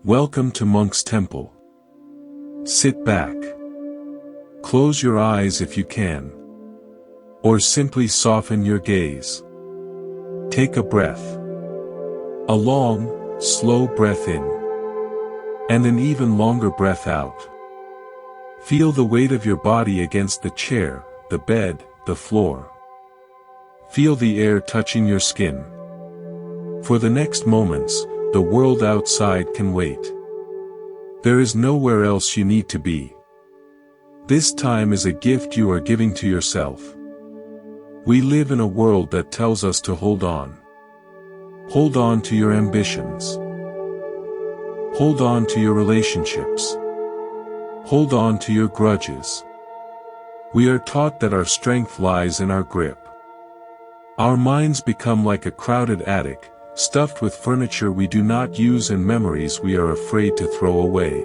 Welcome to Monk's Temple. Sit back. Close your eyes if you can. Or simply soften your gaze. Take a breath. A long, slow breath in. And an even longer breath out. Feel the weight of your body against the chair, the bed, the floor. Feel the air touching your skin. For the next moments, the world outside can wait. There is nowhere else you need to be. This time is a gift you are giving to yourself. We live in a world that tells us to hold on. Hold on to your ambitions. Hold on to your relationships. Hold on to your grudges. We are taught that our strength lies in our grip. Our minds become like a crowded attic, stuffed with furniture we do not use and memories we are afraid to throw away.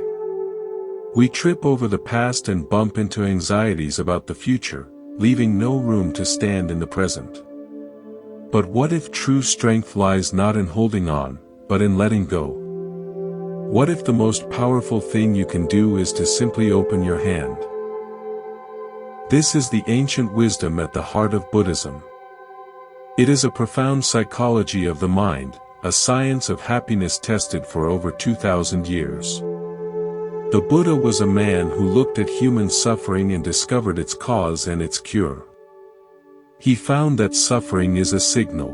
We trip over the past and bump into anxieties about the future, leaving no room to stand in the present. But what if true strength lies not in holding on, but in letting go? What if the most powerful thing you can do is to simply open your hand? This is the ancient wisdom at the heart of Buddhism. It is a profound psychology of the mind, a science of happiness tested for over 2,000 years. The Buddha was a man who looked at human suffering and discovered its cause and its cure. He found that suffering is a signal.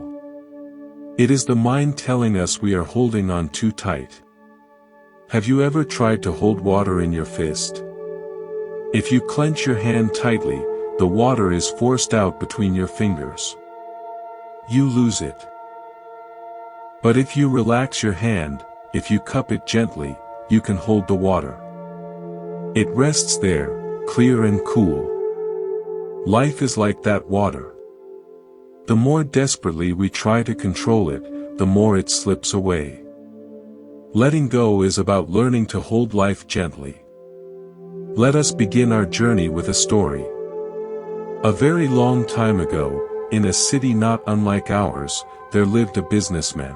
It is the mind telling us we are holding on too tight. Have you ever tried to hold water in your fist? If you clench your hand tightly, the water is forced out between your fingers. You lose it. But if you relax your hand, if you cup it gently, you can hold the water. It rests there, clear and cool. Life is like that water. The more desperately we try to control it, the more it slips away. Letting go is about learning to hold life gently. Let us begin our journey with a story. A very long time ago, in a city not unlike ours, there lived a businessman.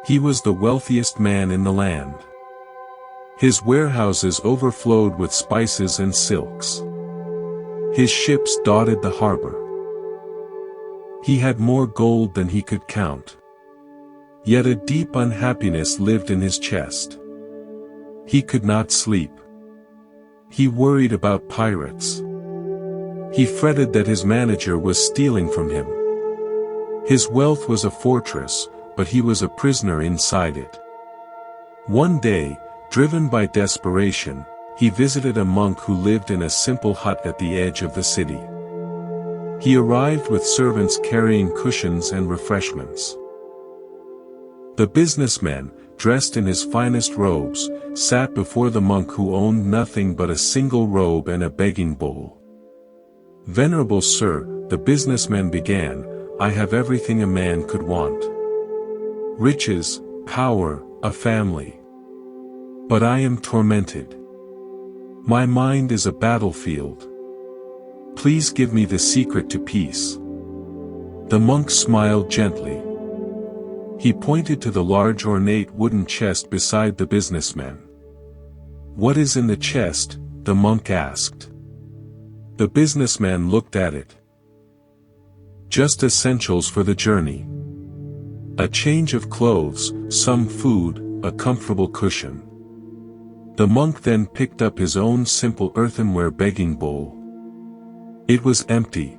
He was the wealthiest man in the land. His warehouses overflowed with spices and silks. His ships dotted the harbor. He had more gold than he could count. Yet a deep unhappiness lived in his chest. He could not sleep. He worried about pirates. He fretted that his manager was stealing from him. His wealth was a fortress, but he was a prisoner inside it. One day, driven by desperation, he visited a monk who lived in a simple hut at the edge of the city. He arrived with servants carrying cushions and refreshments. The businessman, dressed in his finest robes, sat before the monk who owned nothing but a single robe and a begging bowl. "Venerable sir," the businessman began, "I have everything a man could want. Riches, power, a family. But I am tormented. My mind is a battlefield. Please give me the secret to peace." The monk smiled gently. He pointed to the large ornate wooden chest beside the businessman. "What is in the chest?" the monk asked. The businessman looked at it. "Just essentials for the journey. A change of clothes, some food, a comfortable cushion." The monk then picked up his own simple earthenware begging bowl. It was empty.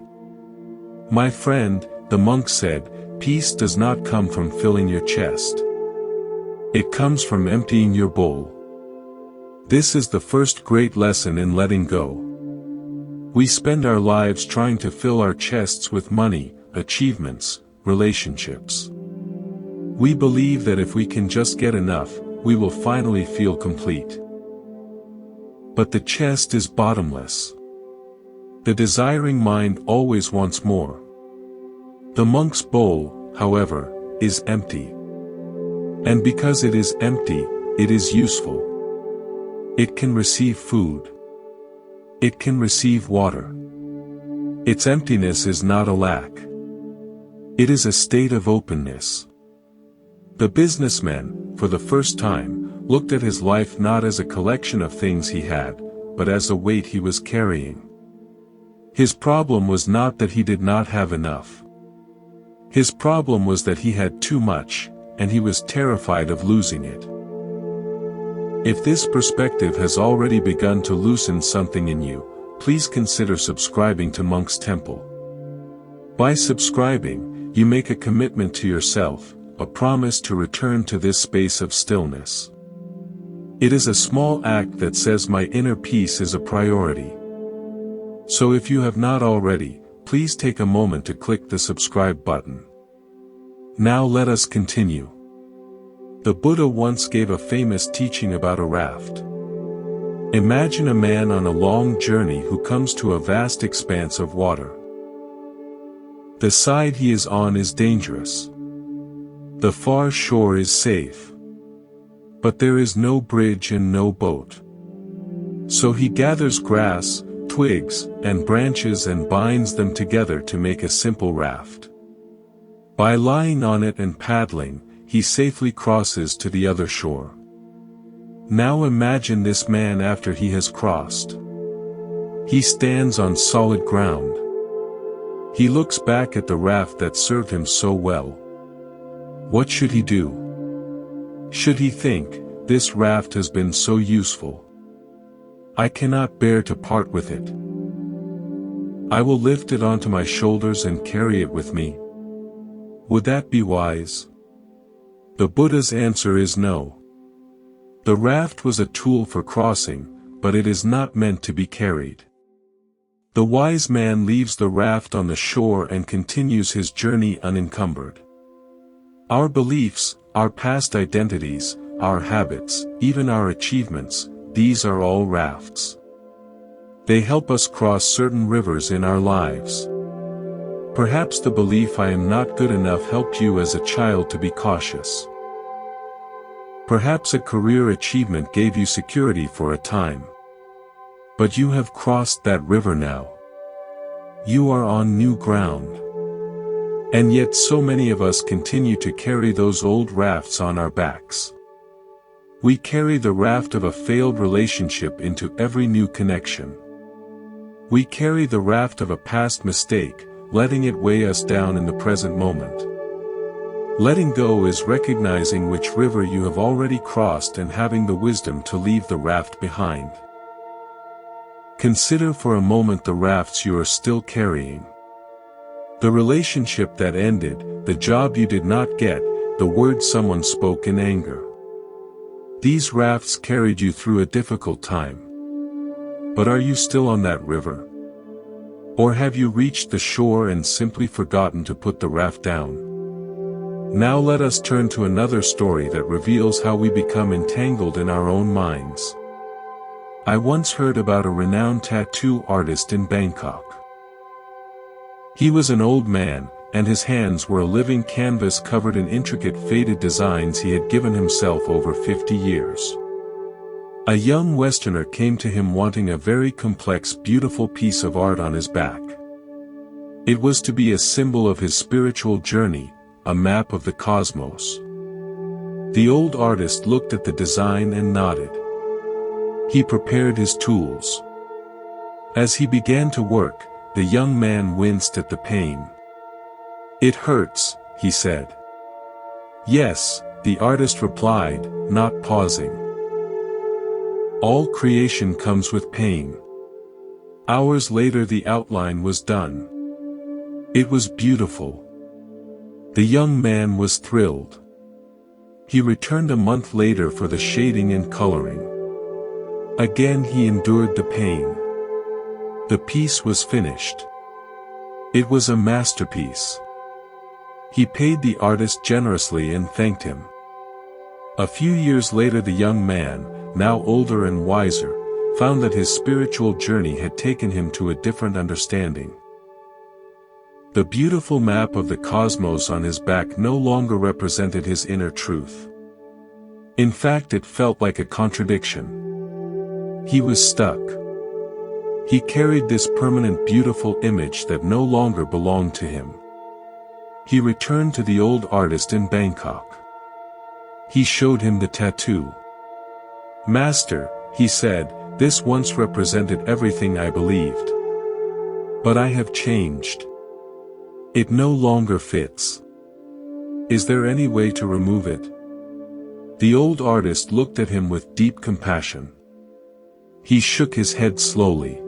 "My friend," the monk said, "peace does not come from filling your chest. It comes from emptying your bowl. This is the first great lesson in letting go. We spend our lives trying to fill our chests with money, achievements, relationships. We believe that if we can just get enough, we will finally feel complete. But the chest is bottomless. The desiring mind always wants more. The monk's bowl, however, is empty. And because it is empty, it is useful. It can receive food. It can receive water. Its emptiness is not a lack. It is a state of openness." The businessman, for the first time, looked at his life not as a collection of things he had, but as a weight he was carrying. His problem was not that he did not have enough. His problem was that he had too much, and he was terrified of losing it. If this perspective has already begun to loosen something in you, please consider subscribing to Monk's Temple. By subscribing, you make a commitment to yourself, a promise to return to this space of stillness. It is a small act that says my inner peace is a priority. So if you have not already, please take a moment to click the subscribe button. Now let us continue. The Buddha once gave a famous teaching about a raft. Imagine a man on a long journey who comes to a vast expanse of water. The side he is on is dangerous. The far shore is safe. But there is no bridge and no boat. So he gathers grass, twigs, and branches and binds them together to make a simple raft. By lying on it and paddling, he safely crosses to the other shore. Now imagine this man after he has crossed. He stands on solid ground. He looks back at the raft that served him so well. What should he do? Should he think, this raft has been so useful. I cannot bear to part with it. I will lift it onto my shoulders and carry it with me. Would that be wise? The Buddha's answer is no. The raft was a tool for crossing, but it is not meant to be carried. The wise man leaves the raft on the shore and continues his journey unencumbered. Our beliefs, our past identities, our habits, even our achievements, these are all rafts. They help us cross certain rivers in our lives. Perhaps the belief I am not good enough helped you as a child to be cautious. Perhaps a career achievement gave you security for a time. But you have crossed that river now. You are on new ground. And yet so many of us continue to carry those old rafts on our backs. We carry the raft of a failed relationship into every new connection. We carry the raft of a past mistake, letting it weigh us down in the present moment. Letting go is recognizing which river you have already crossed and having the wisdom to leave the raft behind. Consider for a moment the rafts you are still carrying. The relationship that ended, the job you did not get, the words someone spoke in anger. These rafts carried you through a difficult time. But are you still on that river? Or have you reached the shore and simply forgotten to put the raft down? Now let us turn to another story that reveals how we become entangled in our own minds. I once heard about a renowned tattoo artist in Bangkok. He was an old man, and his hands were a living canvas covered in intricate faded designs he had given himself over 50 years. A young Westerner came to him wanting a very complex, beautiful piece of art on his back. It was to be a symbol of his spiritual journey, a map of the cosmos. The old artist looked at the design and nodded. He prepared his tools. As he began to work, the young man winced at the pain. "It hurts," he said. "Yes," the artist replied, not pausing. "All creation comes with pain." Hours later the outline was done. It was beautiful. The young man was thrilled. He returned a month later for the shading and coloring. Again he endured the pain. The piece was finished. It was a masterpiece. He paid the artist generously and thanked him. A few years later the young man, now older and wiser, found that his spiritual journey had taken him to a different understanding. The beautiful map of the cosmos on his back no longer represented his inner truth. In fact, it felt like a contradiction. He was stuck. He carried this permanent beautiful image that no longer belonged to him. He returned to the old artist in Bangkok. He showed him the tattoo. Master, he said, this once represented everything I believed. But I have changed. It no longer fits. Is there any way to remove it? The old artist looked at him with deep compassion. He shook his head slowly.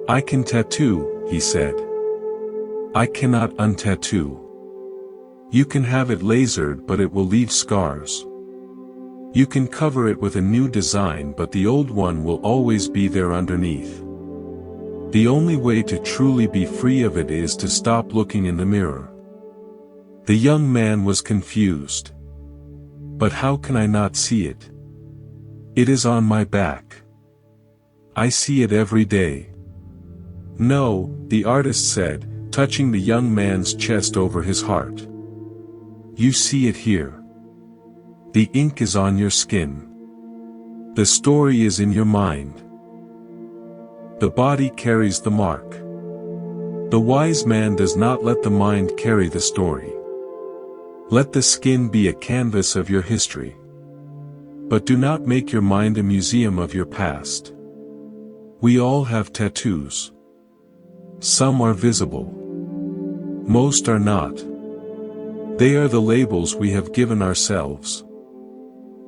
I can tattoo, he said. I cannot untattoo. You can have it lasered, but it will leave scars. You can cover it with a new design, but the old one will always be there underneath. The only way to truly be free of it is to stop looking in the mirror. The young man was confused. But how can I not see it? It is on my back. I see it every day. No, the artist said, touching the young man's chest over his heart. You see it here. The ink is on your skin. The story is in your mind. The body carries the mark. The wise man does not let the mind carry the story. Let the skin be a canvas of your history. But do not make your mind a museum of your past. We all have tattoos. Some are visible. Most are not. They are the labels we have given ourselves.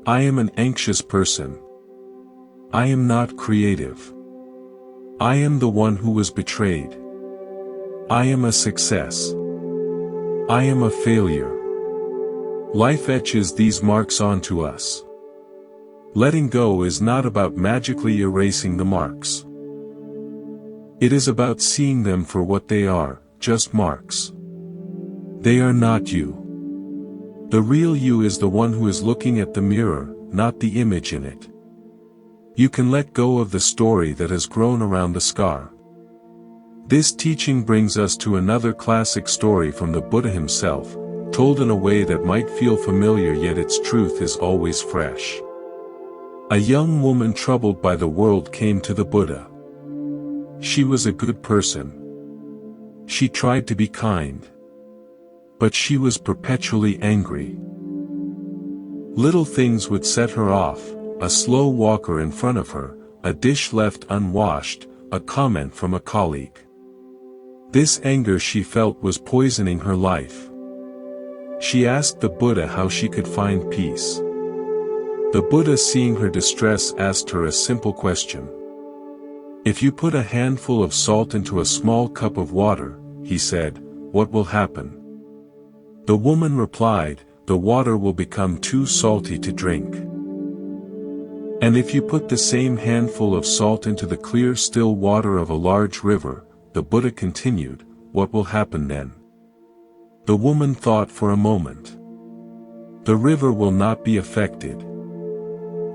I am an anxious person. I am not creative. I am the one who was betrayed. I am a success. I am a failure. Life etches these marks onto us. Letting go is not about magically erasing the marks. It is about seeing them for what they are, just marks. They are not you. The real you is the one who is looking at the mirror, not the image in it. You can let go of the story that has grown around the scar. This teaching brings us to another classic story from the Buddha himself, told in a way that might feel familiar, yet its truth is always fresh. A young woman troubled by the world came to the Buddha. She was a good person. She tried to be kind. But she was perpetually angry. Little things would set her off, a slow walker in front of her, a dish left unwashed, a comment from a colleague. This anger she felt was poisoning her life. She asked the Buddha how she could find peace. The Buddha, seeing her distress, asked her a simple question. If you put a handful of salt into a small cup of water, he said, what will happen? The woman replied, the water will become too salty to drink. And if you put the same handful of salt into the clear still water of a large river, the Buddha continued, what will happen then? The woman thought for a moment. The river will not be affected.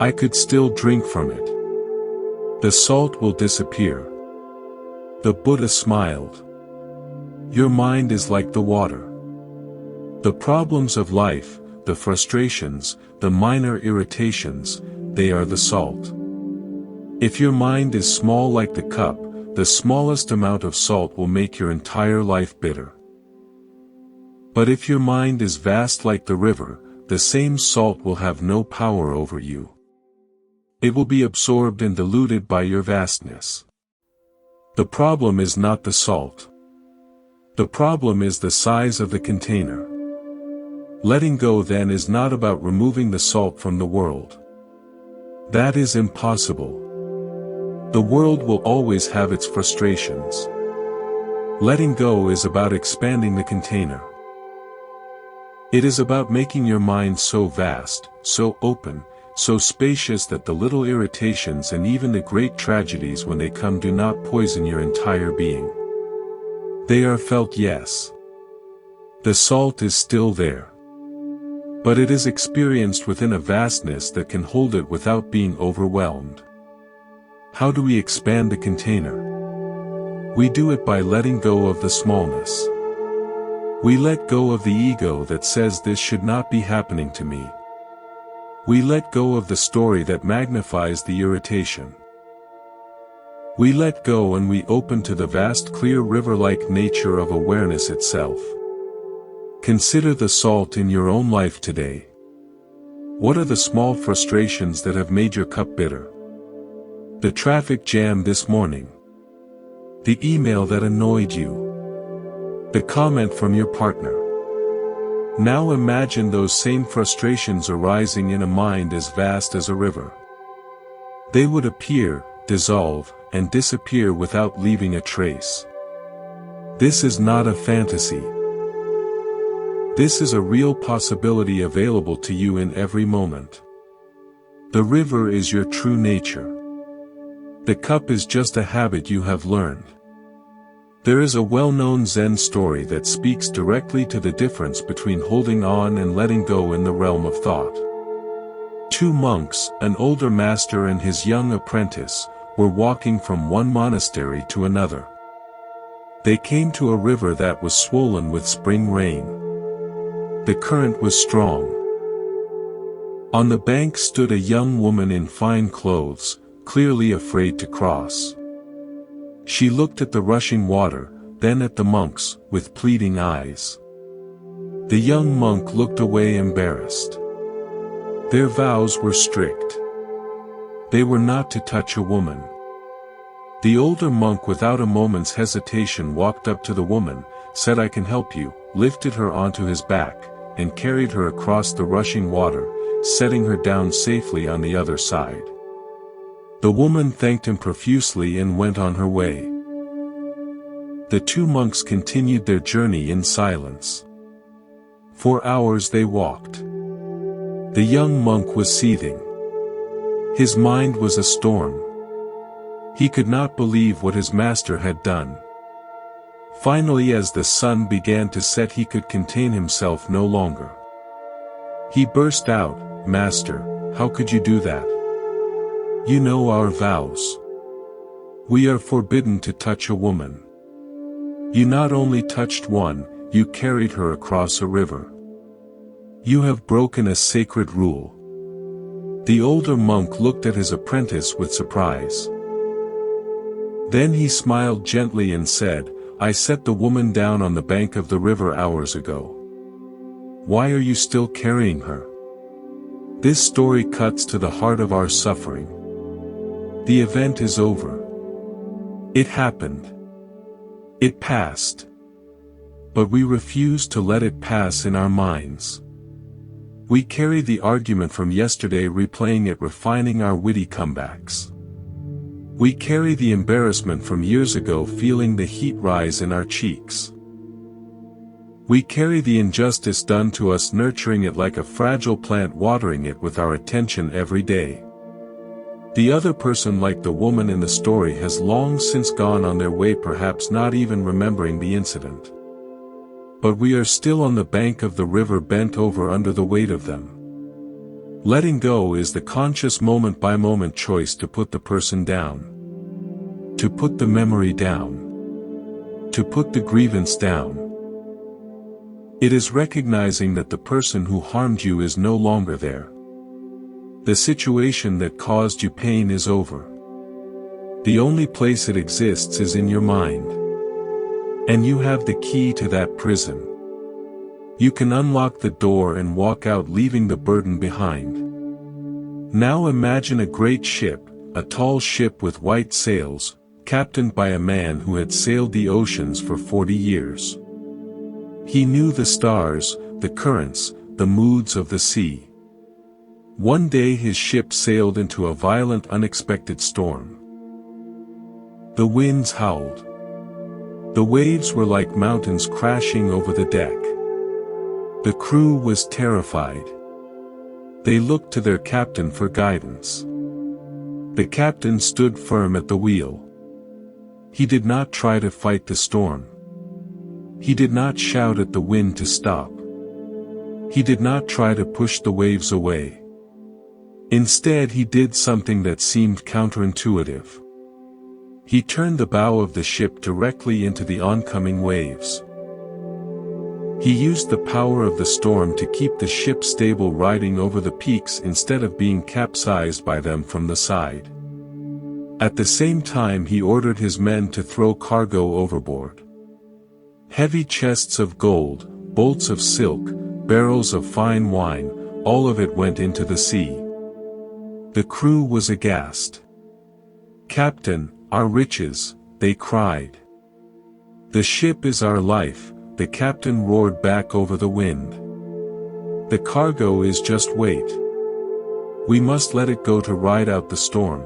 I could still drink from it. The salt will disappear. The Buddha smiled. Your mind is like the water. The problems of life, the frustrations, the minor irritations, they are the salt. If your mind is small like the cup, the smallest amount of salt will make your entire life bitter. But if your mind is vast like the river, the same salt will have no power over you. It will be absorbed and diluted by your vastness. The problem is not the salt. The problem is the size of the container. Letting go then is not about removing the salt from the world. That is impossible. The world will always have its frustrations. Letting go is about expanding the container. It is about making your mind so vast, so open, so spacious that the little irritations and even the great tragedies when they come do not poison your entire being. They are felt, yes. The salt is still there. But it is experienced within a vastness that can hold it without being overwhelmed. How do we expand the container? We do it by letting go of the smallness. We let go of the ego that says this should not be happening to me. We let go of the story that magnifies the irritation. We let go and we open to the vast clear river-like nature of awareness itself. Consider the salt in your own life today. What are the small frustrations that have made your cup bitter? The traffic jam this morning. The email that annoyed you. The comment from your partner. Now imagine those same frustrations arising in a mind as vast as a river. They would appear, dissolve, and disappear without leaving a trace. This is not a fantasy. This is a real possibility available to you in every moment. The river is your true nature. The cup is just a habit you have learned. There is a well-known Zen story that speaks directly to the difference between holding on and letting go in the realm of thought. Two monks, an older master and his young apprentice, were walking from one monastery to another. They came to a river that was swollen with spring rain. The current was strong. On the bank stood a young woman in fine clothes, clearly afraid to cross. She looked at the rushing water, then at the monks, with pleading eyes. The young monk looked away embarrassed. Their vows were strict. They were not to touch a woman. The older monk without a moment's hesitation walked up to the woman, said I can help you, lifted her onto his back, and carried her across the rushing water, setting her down safely on the other side. The woman thanked him profusely and went on her way. The two monks continued their journey in silence. For hours they walked. The young monk was seething. His mind was a storm. He could not believe what his master had done. Finally, as the sun began to set, he could contain himself no longer. He burst out, "Master, how could you do that? You know our vows. We are forbidden to touch a woman. You not only touched one, you carried her across a river. You have broken a sacred rule." The older monk looked at his apprentice with surprise. Then he smiled gently and said, "I set the woman down on the bank of the river hours ago. Why are you still carrying her?" This story cuts to the heart of our suffering. The event is over. It happened. It passed. But we refuse to let it pass in our minds. We carry the argument from yesterday, replaying it, refining our witty comebacks. We carry the embarrassment from years ago, feeling the heat rise in our cheeks. We carry the injustice done to us, nurturing it like a fragile plant, watering it with our attention every day. The other person, like the woman in the story, has long since gone on their way, perhaps not even remembering the incident. But we are still on the bank of the river, bent over under the weight of them. Letting go is the conscious moment-by-moment choice to put the person down. To put the memory down. To put the grievance down. It is recognizing that the person who harmed you is no longer there. The situation that caused you pain is over. The only place it exists is in your mind. And you have the key to that prison. You can unlock the door and walk out, leaving the burden behind. Now imagine a great ship, a tall ship with white sails, captained by a man who had sailed the oceans for 40 years. He knew the stars, the currents, the moods of the sea. One day his ship sailed into a violent, unexpected storm. The winds howled. The waves were like mountains crashing over the deck. The crew was terrified. They looked to their captain for guidance. The captain stood firm at the wheel. He did not try to fight the storm. He did not shout at the wind to stop. He did not try to push the waves away. Instead, he did something that seemed counterintuitive. He turned the bow of the ship directly into the oncoming waves. He used the power of the storm to keep the ship stable, riding over the peaks instead of being capsized by them from the side. At the same time, he ordered his men to throw cargo overboard. Heavy chests of gold, bolts of silk, barrels of fine wine, all of it went into the sea. The crew was aghast. "Captain, our riches," they cried. "The ship is our life," the captain roared back over the wind. "The cargo is just weight. We must let it go to ride out the storm."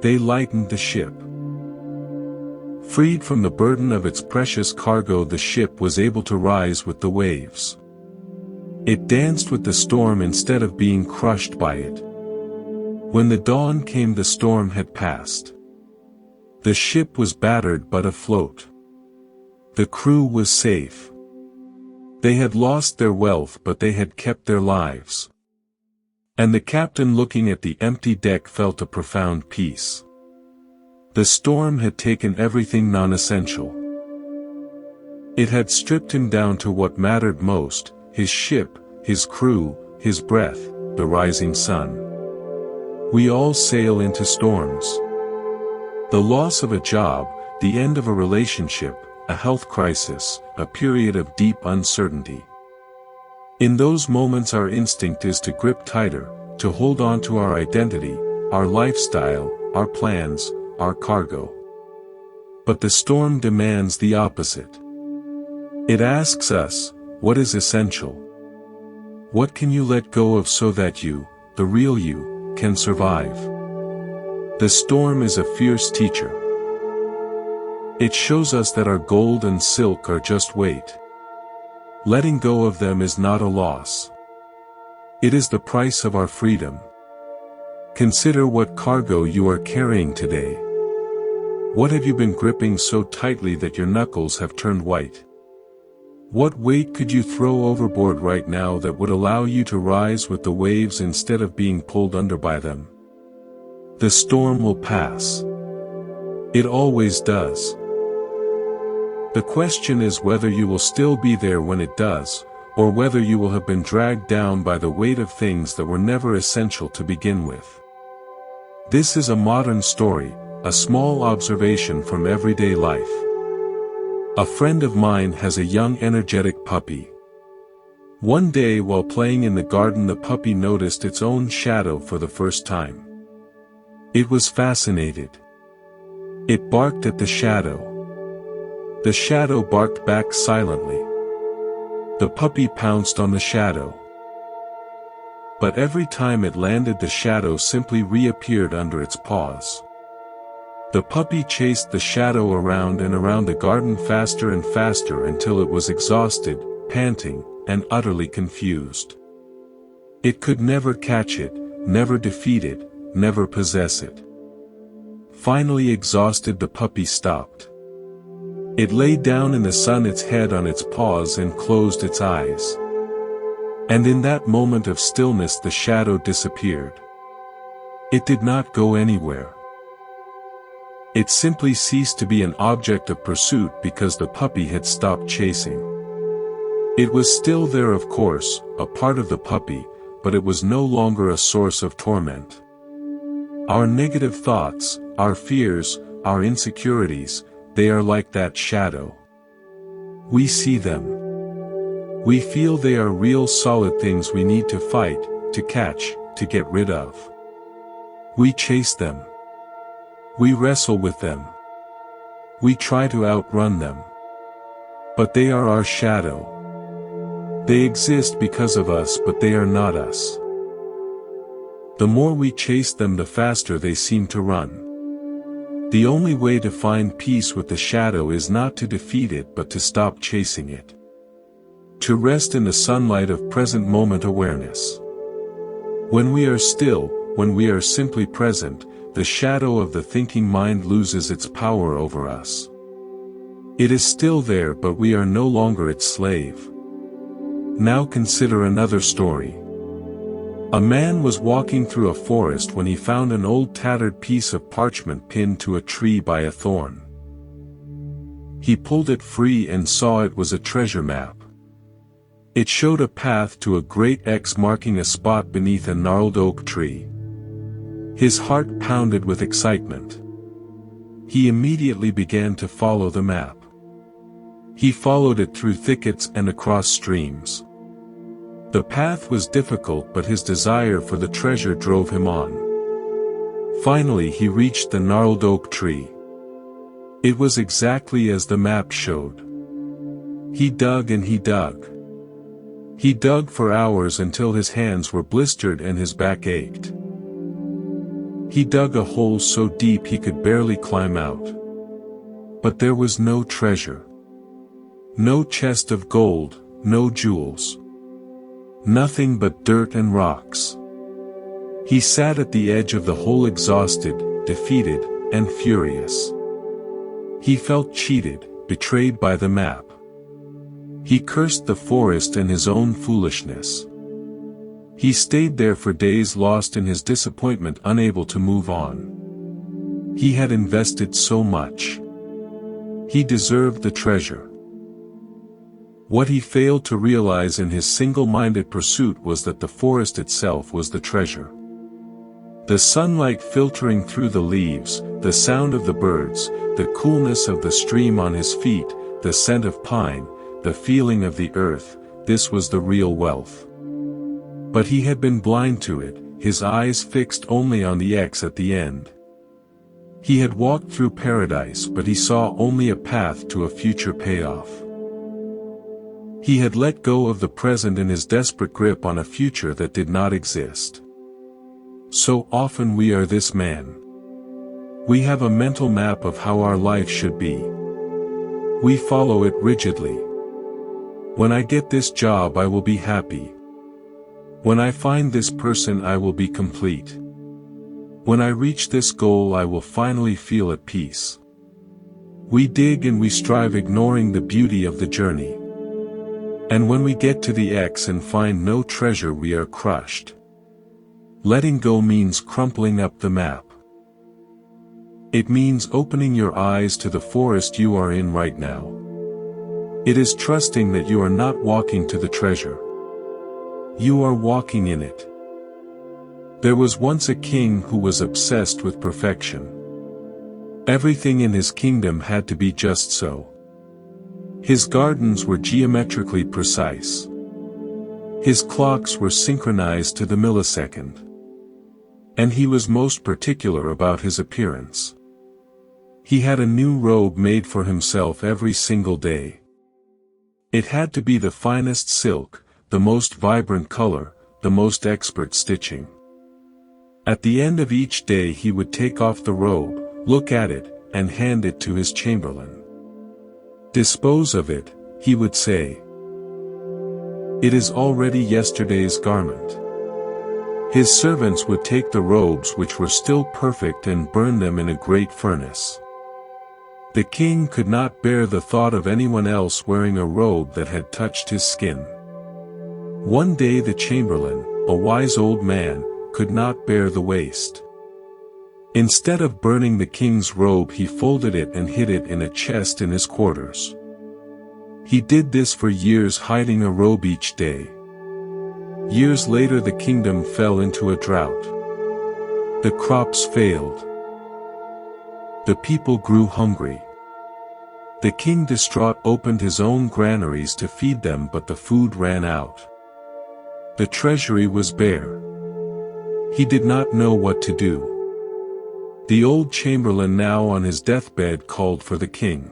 They lightened the ship. Freed from the burden of its precious cargo, the ship was able to rise with the waves. It danced with the storm instead of being crushed by it. When the dawn came, the storm had passed. The ship was battered but afloat. The crew was safe. They had lost their wealth, but they had kept their lives. And the captain, looking at the empty deck, felt a profound peace. The storm had taken everything non-essential. It had stripped him down to what mattered most: his ship, his crew, his breath, the rising sun. We all sail into storms. The loss of a job, the end of a relationship, a health crisis, a period of deep uncertainty. In those moments our instinct is to grip tighter, to hold on to our identity, our lifestyle, our plans, our cargo. But the storm demands the opposite. It asks us, what is essential? What can you let go of so that you, the real you, can survive? The storm is a fierce teacher. It shows us that our gold and silk are just weight. Letting go of them is not a loss. It is the price of our freedom. Consider what cargo you are carrying today. What have you been gripping so tightly that your knuckles have turned white? What weight could you throw overboard right now that would allow you to rise with the waves instead of being pulled under by them? The storm will pass. It always does. The question is whether you will still be there when it does, or whether you will have been dragged down by the weight of things that were never essential to begin with. This is a modern story, a small observation from everyday life. A friend of mine has a young energetic puppy. One day while playing in the garden, the puppy noticed its own shadow for the first time. It was fascinated. It barked at the shadow. The shadow barked back silently. The puppy pounced on the shadow. But every time it landed, the shadow simply reappeared under its paws. The puppy chased the shadow around and around the garden faster and faster until it was exhausted, panting, and utterly confused. It could never catch it, never defeat it, never possess it. Finally exhausted, the puppy stopped. It lay down in the sun, its head on its paws, and closed its eyes. And in that moment of stillness the shadow disappeared. It did not go anywhere. It simply ceased to be an object of pursuit because the puppy had stopped chasing. It was still there, of course, a part of the puppy, but it was no longer a source of torment. Our negative thoughts, our fears, our insecurities, they are like that shadow. We see them. We feel they are real, solid things we need to fight, to catch, to get rid of. We chase them. We wrestle with them. We try to outrun them. But they are our shadow. They exist because of us, but they are not us. The more we chase them, the faster they seem to run. The only way to find peace with the shadow is not to defeat it but to stop chasing it. To rest in the sunlight of present moment awareness. When we are still, when we are simply present, the shadow of the thinking mind loses its power over us. It is still there, but we are no longer its slave. Now consider another story. A man was walking through a forest when he found an old tattered piece of parchment pinned to a tree by a thorn. He pulled it free and saw it was a treasure map. It showed a path to a great X marking a spot beneath a gnarled oak tree. His heart pounded with excitement. He immediately began to follow the map. He followed it through thickets and across streams. The path was difficult, but his desire for the treasure drove him on. Finally he reached the gnarled oak tree. It was exactly as the map showed. He dug and he dug. He dug for hours until his hands were blistered and his back ached. He dug a hole so deep he could barely climb out. But there was no treasure. No chest of gold, no jewels. Nothing but dirt and rocks. He sat at the edge of the hole, exhausted, defeated, and furious. He felt cheated, betrayed by the map. He cursed the forest and his own foolishness. He stayed there for days, lost in his disappointment, unable to move on. He had invested so much. He deserved the treasure. What he failed to realize in his single-minded pursuit was that the forest itself was the treasure. The sunlight filtering through the leaves, the sound of the birds, the coolness of the stream on his feet, the scent of pine, the feeling of the earth, this was the real wealth. But he had been blind to it, his eyes fixed only on the X at the end. He had walked through paradise, but he saw only a path to a future payoff. He had let go of the present in his desperate grip on a future that did not exist. So often we are this man. We have a mental map of how our life should be. We follow it rigidly. When I get this job I will be happy. When I find this person I will be complete. When I reach this goal I will finally feel at peace. We dig and we strive, ignoring the beauty of the journey. And when we get to the X and find no treasure, we are crushed. Letting go means crumpling up the map. It means opening your eyes to the forest you are in right now. It is trusting that you are not walking to the treasure. You are walking in it. There was once a king who was obsessed with perfection. Everything in his kingdom had to be just so. His gardens were geometrically precise. His clocks were synchronized to the millisecond. And he was most particular about his appearance. He had a new robe made for himself every single day. It had to be the finest silk, the most vibrant color, the most expert stitching. At the end of each day he would take off the robe, look at it, and hand it to his chamberlain. Dispose of it, he would say. It is already yesterday's garment. His servants would take the robes which were still perfect and burn them in a great furnace. The king could not bear the thought of anyone else wearing a robe that had touched his skin. One day the chamberlain, a wise old man, could not bear the waste. Instead of burning the king's robe, he folded it and hid it in a chest in his quarters. He did this for years, hiding a robe each day. Years later the kingdom fell into a drought. The crops failed. The people grew hungry. The king, distraught, opened his own granaries to feed them, but the food ran out. The treasury was bare. He did not know what to do. The old chamberlain, now on his deathbed, called for the king.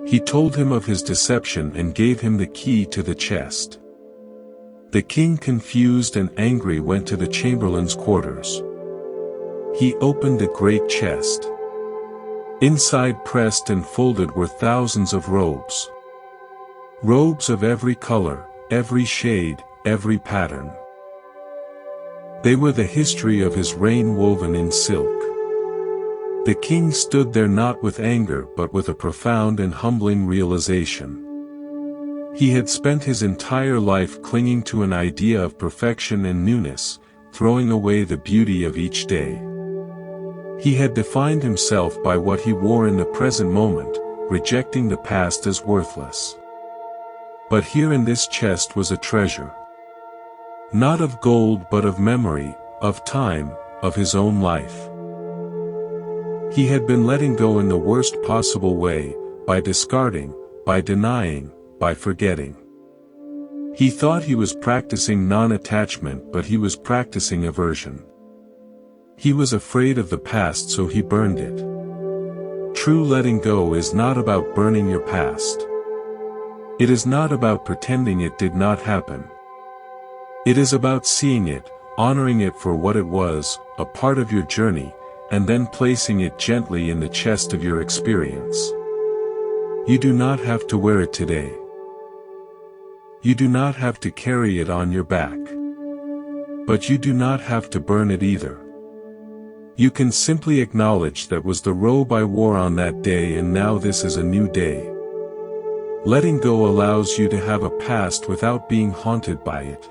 He told him of his deception and gave him the key to the chest. The king, confused and angry, went to the chamberlain's quarters. He opened the great chest. Inside, pressed and folded, were thousands of robes. Robes of every color, every shade, every pattern. They were the history of his reign, woven in silk. The king stood there, not with anger but with a profound and humbling realization. He had spent his entire life clinging to an idea of perfection and newness, throwing away the beauty of each day. He had defined himself by what he wore in the present moment, rejecting the past as worthless. But here in this chest was a treasure. Not of gold but of memory, of time, of his own life. He had been letting go in the worst possible way, by discarding, by denying, by forgetting. He thought he was practicing non-attachment, but he was practicing aversion. He was afraid of the past, so he burned it. True letting go is not about burning your past. It is not about pretending it did not happen. It is about seeing it, honoring it for what it was, a part of your journey, and then placing it gently in the chest of your experience. You do not have to wear it today. You do not have to carry it on your back. But you do not have to burn it either. You can simply acknowledge that was the robe I wore on that day, and now this is a new day. Letting go allows you to have a past without being haunted by it.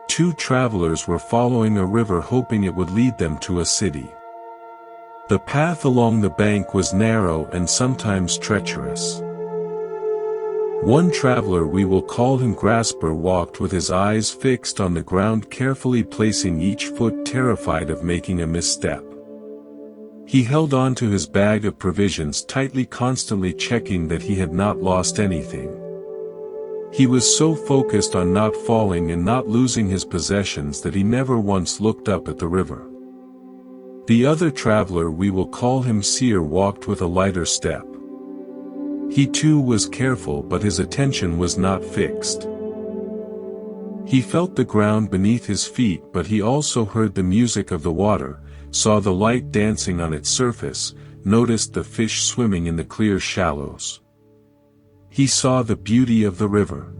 Two travelers were following a river, hoping it would lead them to a city. The path along the bank was narrow and sometimes treacherous. One traveler, we will call him Grasper, walked with his eyes fixed on the ground, carefully placing each foot, terrified of making a misstep. He held on to his bag of provisions tightly, constantly checking that he had not lost anything. He was so focused on not falling and not losing his possessions that he never once looked up at the river. The other traveler, we will call him Seer, walked with a lighter step. He too was careful, but his attention was not fixed. He felt the ground beneath his feet, but he also heard the music of the water, saw the light dancing on its surface, noticed the fish swimming in the clear shallows. He saw the beauty of the river.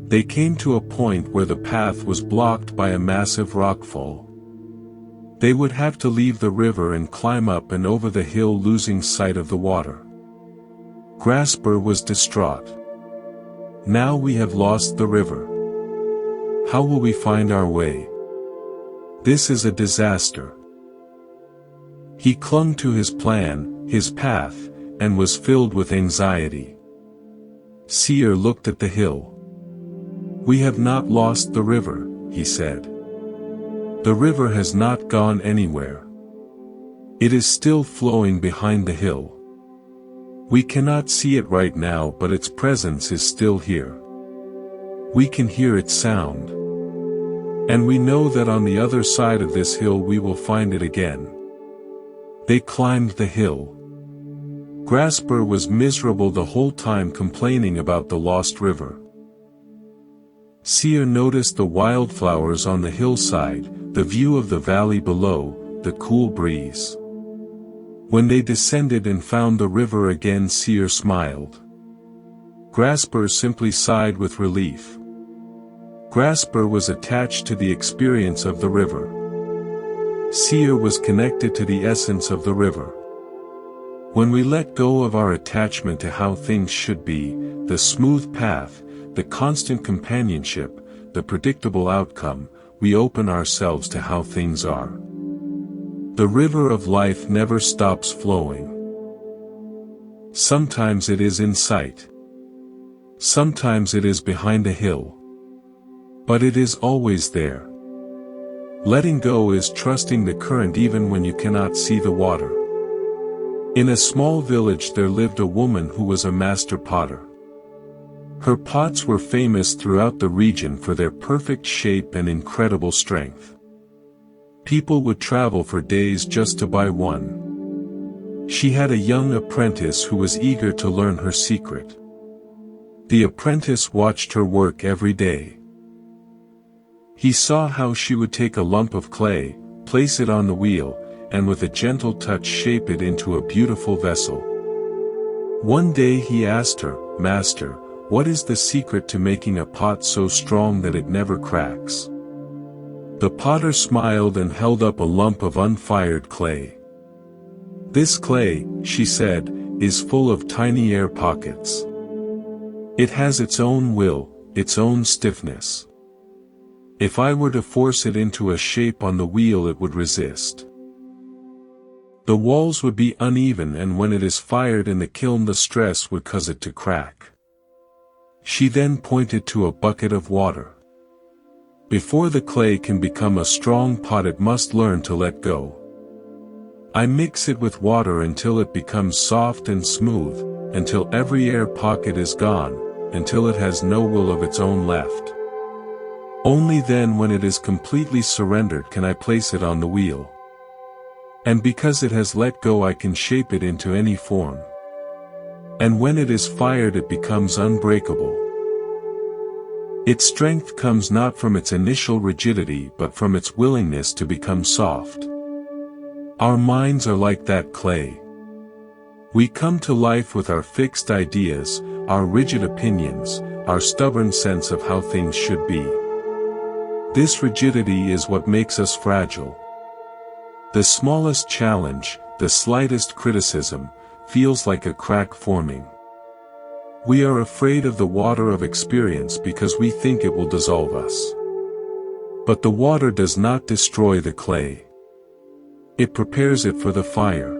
They came to a point where the path was blocked by a massive rockfall. They would have to leave the river and climb up and over the hill, losing sight of the water. Grasper was distraught. Now we have lost the river. How will we find our way? This is a disaster. He clung to his plan, his path, and was filled with anxiety. Seer looked at the hill. We have not lost the river, he said. The river has not gone anywhere. It is still flowing behind the hill. We cannot see it right now, but its presence is still here. We can hear its sound. And we know that on the other side of this hill we will find it again. They climbed the hill. Grasper was miserable the whole time, complaining about the lost river. Seer noticed the wildflowers on the hillside, the view of the valley below, the cool breeze. When they descended and found the river again, Seer smiled. Grasper simply sighed with relief. Grasper was attached to the experience of the river. Seer was connected to the essence of the river. When we let go of our attachment to how things should be, the smooth path, the constant companionship, the predictable outcome, we open ourselves to how things are. The river of life never stops flowing. Sometimes it is in sight. Sometimes it is behind a hill. But it is always there. Letting go is trusting the current even when you cannot see the water. In a small village there lived a woman who was a master potter. Her pots were famous throughout the region for their perfect shape and incredible strength. People would travel for days just to buy one. She had a young apprentice who was eager to learn her secret. The apprentice watched her work every day. He saw how she would take a lump of clay, place it on the wheel, and with a gentle touch shape it into a beautiful vessel. One day he asked her, "Master, what is the secret to making a pot so strong that it never cracks?" The potter smiled and held up a lump of unfired clay. "This clay," she said, "is full of tiny air pockets. It has its own will, its own stiffness. If I were to force it into a shape on the wheel it would resist. The walls would be uneven, and when it is fired in the kiln the stress would cause it to crack." She then pointed to a bucket of water. "Before the clay can become a strong pot it must learn to let go. I mix it with water until it becomes soft and smooth, until every air pocket is gone, until it has no will of its own left. Only then, when it is completely surrendered, can I place it on the wheel. And because it has let go, I can shape it into any form. And when it is fired, it becomes unbreakable. Its strength comes not from its initial rigidity but from its willingness to become soft. Our minds are like that clay. We come to life with our fixed ideas, our rigid opinions, our stubborn sense of how things should be. This rigidity is what makes us fragile. The smallest challenge, the slightest criticism, feels like a crack forming. We are afraid of the water of experience because we think it will dissolve us. But the water does not destroy the clay. It prepares it for the fire.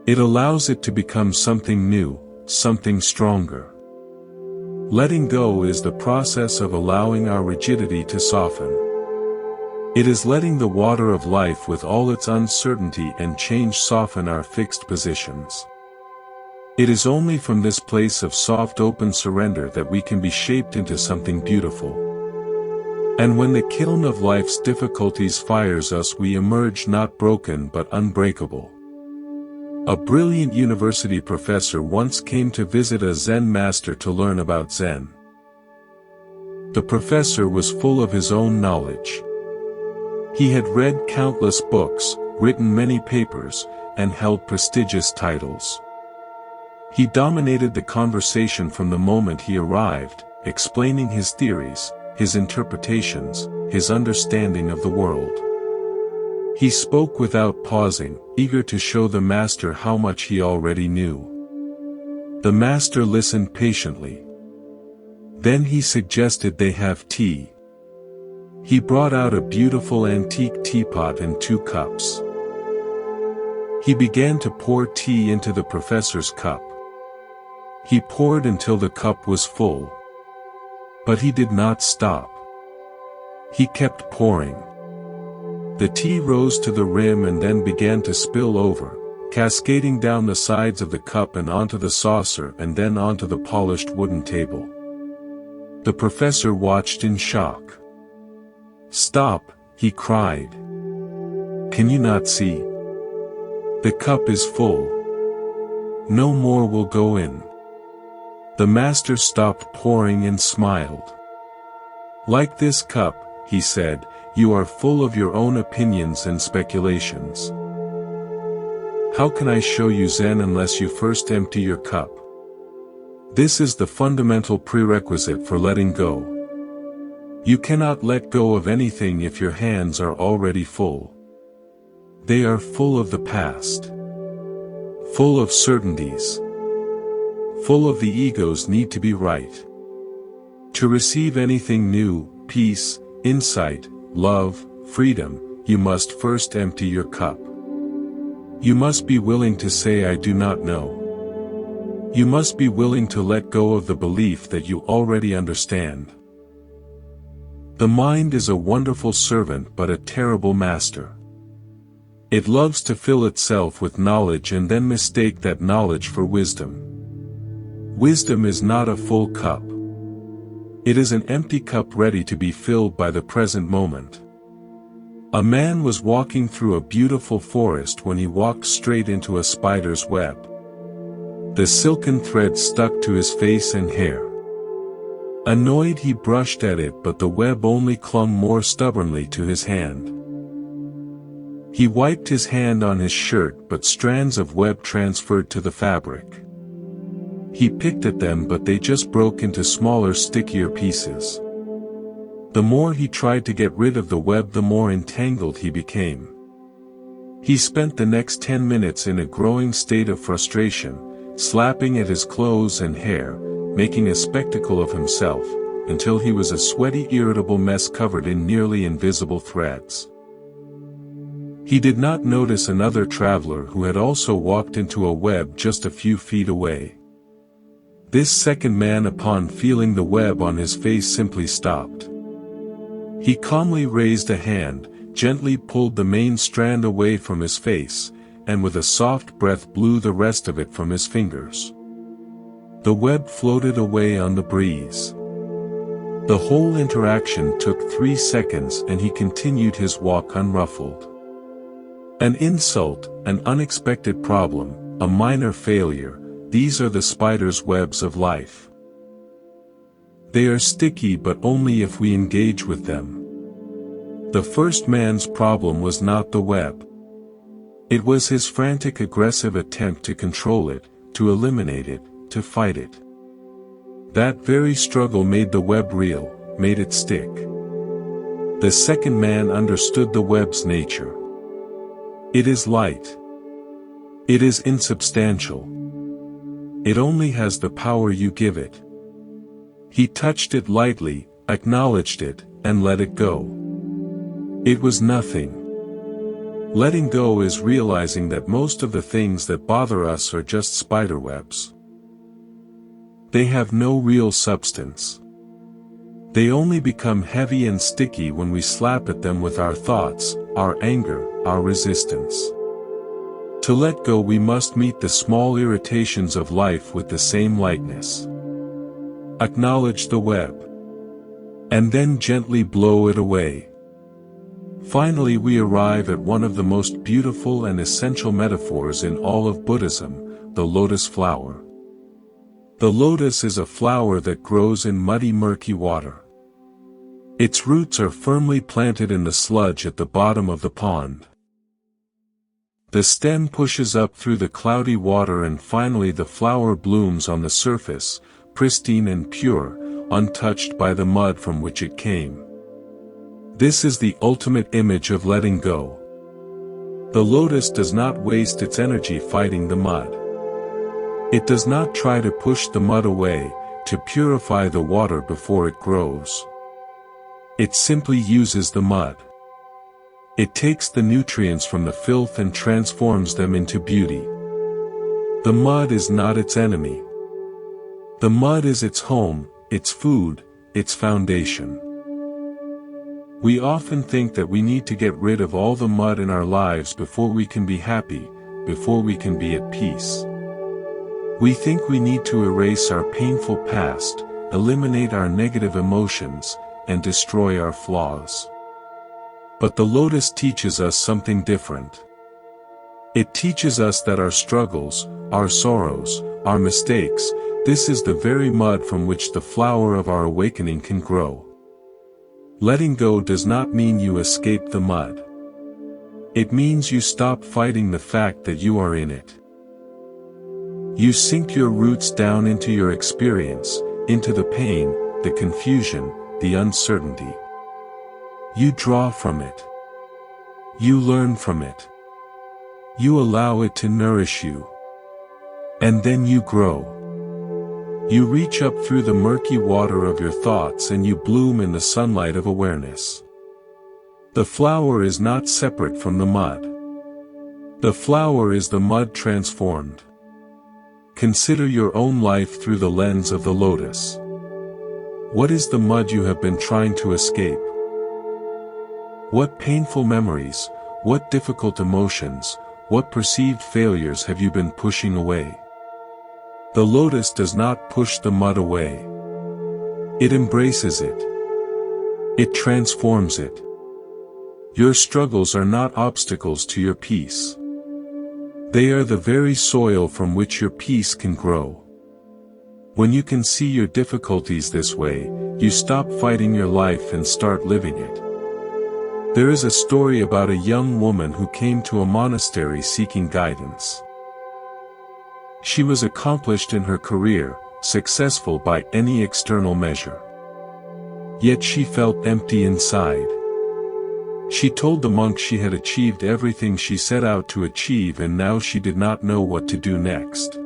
It allows it to become something new, something stronger. Letting go is the process of allowing our rigidity to soften. It is letting the water of life with all its uncertainty and change soften our fixed positions. It is only from this place of soft open surrender that we can be shaped into something beautiful. And when the kiln of life's difficulties fires us, we emerge not broken but unbreakable. A brilliant university professor once came to visit a Zen master to learn about Zen. The professor was full of his own knowledge. He had read countless books, written many papers, and held prestigious titles. He dominated the conversation from the moment he arrived, explaining his theories, his interpretations, his understanding of the world. He spoke without pausing, eager to show the master how much he already knew. The master listened patiently. Then he suggested they have tea. He brought out a beautiful antique teapot and 2 cups. He began to pour tea into the professor's cup. He poured until the cup was full. But he did not stop. He kept pouring. The tea rose to the rim and then began to spill over, cascading down the sides of the cup and onto the saucer and then onto the polished wooden table. The professor watched in shock. "Stop," he cried. "Can you not see? The cup is full. No more will go in." The master stopped pouring and smiled. "Like this cup," he said, "you are full of your own opinions and speculations. How can I show you Zen unless you first empty your cup? This is the fundamental prerequisite for letting go. You cannot let go of anything if your hands are already full. They are full of the past. Full of certainties. Full of the ego's need to be right. To receive anything new, peace, insight, love, freedom, you must first empty your cup. You must be willing to say I do not know. You must be willing to let go of the belief that you already understand. The mind is a wonderful servant but a terrible master. It loves to fill itself with knowledge and then mistake that knowledge for wisdom. Wisdom is not a full cup. It is an empty cup ready to be filled by the present moment. A man was walking through a beautiful forest when he walked straight into a spider's web. The silken thread stuck to his face and hair. Annoyed, he brushed at it, but the web only clung more stubbornly to his hand. He wiped his hand on his shirt, but strands of web transferred to the fabric. He picked at them, but they just broke into smaller, stickier pieces. The more he tried to get rid of the web, the more entangled he became. He spent the next 10 minutes in a growing state of frustration, slapping at his clothes and hair, making a spectacle of himself, until he was a sweaty, irritable mess covered in nearly invisible threads. He did not notice another traveler who had also walked into a web just a few feet away. This second man, upon feeling the web on his face, simply stopped. He calmly raised a hand, gently pulled the main strand away from his face, and with a soft breath blew the rest of it from his fingers. The web floated away on the breeze. The whole interaction took 3 seconds and he continued his walk unruffled. An insult, an unexpected problem, a minor failure, these are the spider's webs of life. They are sticky but only if we engage with them. The first man's problem was not the web. It was his frantic aggressive attempt to control it, to eliminate it, to fight it. That very struggle made the web real, made it stick. The second man understood the web's nature. It is light. It is insubstantial. It only has the power you give it. He touched it lightly, acknowledged it, and let it go. It was nothing. Letting go is realizing that most of the things that bother us are just spiderwebs. They have no real substance. They only become heavy and sticky when we slap at them with our thoughts, our anger, our resistance. To let go we must meet the small irritations of life with the same lightness. Acknowledge the web. And then gently blow it away. Finally we arrive at one of the most beautiful and essential metaphors in all of Buddhism, the lotus flower. The lotus is a flower that grows in muddy murky water. Its roots are firmly planted in the sludge at the bottom of the pond. The stem pushes up through the cloudy water and finally the flower blooms on the surface, pristine and pure, untouched by the mud from which it came. This is the ultimate image of letting go. The lotus does not waste its energy fighting the mud. It does not try to push the mud away, to purify the water before it grows. It simply uses the mud. It takes the nutrients from the filth and transforms them into beauty. The mud is not its enemy. The mud is its home, its food, its foundation. We often think that we need to get rid of all the mud in our lives before we can be happy, before we can be at peace. We think we need to erase our painful past, eliminate our negative emotions, and destroy our flaws. But the lotus teaches us something different. It teaches us that our struggles, our sorrows, our mistakes, this is the very mud from which the flower of our awakening can grow. Letting go does not mean you escape the mud. It means you stop fighting the fact that you are in it. You sink your roots down into your experience, into the pain, the confusion, the uncertainty. You draw from it. You learn from it. You allow it to nourish you. And then you grow. You reach up through the murky water of your thoughts and you bloom in the sunlight of awareness. The flower is not separate from the mud. The flower is the mud transformed. Consider your own life through the lens of the lotus. What is the mud you have been trying to escape? What painful memories, what difficult emotions, what perceived failures have you been pushing away? The lotus does not push the mud away. It embraces it. It transforms it. Your struggles are not obstacles to your peace. They are the very soil from which your peace can grow. When you can see your difficulties this way, you stop fighting your life and start living it. There is a story about a young woman who came to a monastery seeking guidance. She was accomplished in her career, successful by any external measure. Yet she felt empty inside. She told the monk she had achieved everything she set out to achieve and now she did not know what to do next.